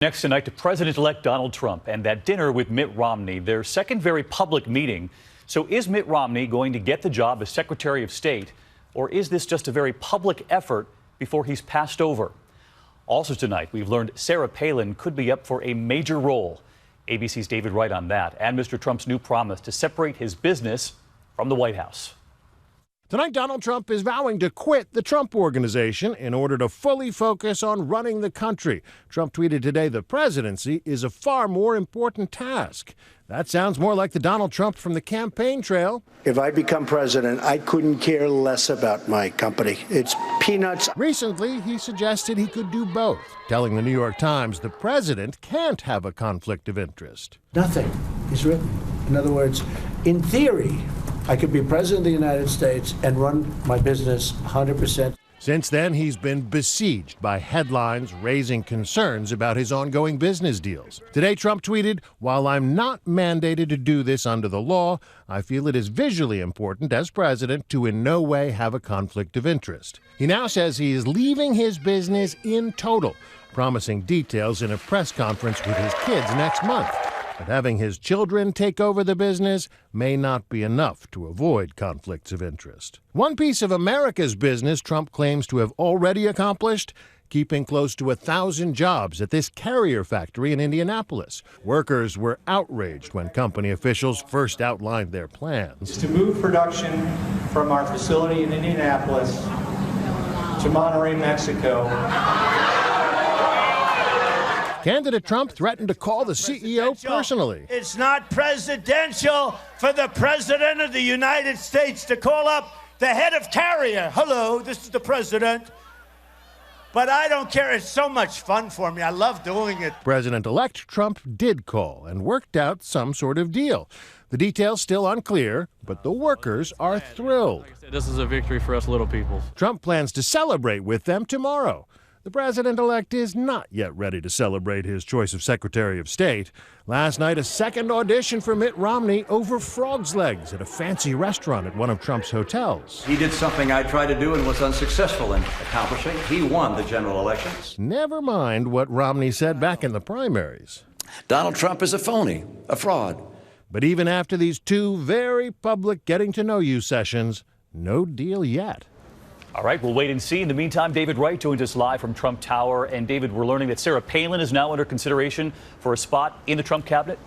Next tonight to President-elect Donald Trump and that dinner with Mitt Romney, their second very public meeting. So is Mitt Romney going to get the job as Secretary of State, or is this just a very public effort before he's passed over? Also tonight, we've learned Sarah Palin could be up for a major role. ABC's David Wright on that, and Mr. Trump's new promise to separate his business from the White House. Tonight, Donald Trump is vowing to quit the Trump Organization in order to fully focus on running the country. Trump tweeted today the presidency is a far more important task. That sounds more like the Donald Trump from the campaign trail. If I become president, I couldn't care less about my company. It's peanuts. Recently, he suggested he could do both, telling the New York Times the president can't have a conflict of interest. Nothing is written. In other words, in theory, I could be president of the United States and run my business 100%. Since then, he's been besieged by headlines raising concerns about his ongoing business deals. Today, Trump tweeted, "While I'm not mandated to do this under the law, I feel it is visually important as president to in no way have a conflict of interest." He now says he is leaving his business in total, promising details in a press conference with his kids next month. But having his children take over the business may not be enough to avoid conflicts of interest. One piece of America's business Trump claims to have already accomplished: keeping close to 1,000 jobs at this carrier factory in Indianapolis. Workers were outraged when company officials first outlined their plans. To move production from our facility in Indianapolis to Monterrey, Mexico. Candidate Trump threatened to call the CEO personally. It's not presidential for the President of the United States to call up the head of carrier. Hello, this is the president. But I don't care. It's so much fun for me. I love doing it. President-elect Trump did call and worked out some sort of deal. The details still unclear, but the workers are thrilled. Like I said, this is a victory for us little people. Trump plans to celebrate with them tomorrow. The president-elect is not yet ready to celebrate his choice of Secretary of State. Last night, a second audition for Mitt Romney over frog's legs at a fancy restaurant at one of Trump's hotels. He did something I tried to do and was unsuccessful in accomplishing. He won the general elections. Never mind what Romney said back in the primaries. Donald Trump is a phony, a fraud. But even after these two very public getting-to-know-you sessions, no deal yet. All right, we'll wait and see. In the meantime, David Wright joins us live from Trump Tower. And David, we're learning that Sarah Palin is now under consideration for a spot in the Trump cabinet.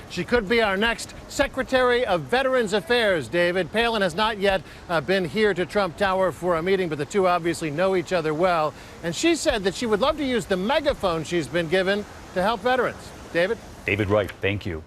She could be our next Secretary of Veterans Affairs, David. Palin has not yet been here to Trump Tower for a meeting, but the two obviously know each other well. And she said that she would love to use the megaphone she's been given to help veterans. David? David Wright, thank you.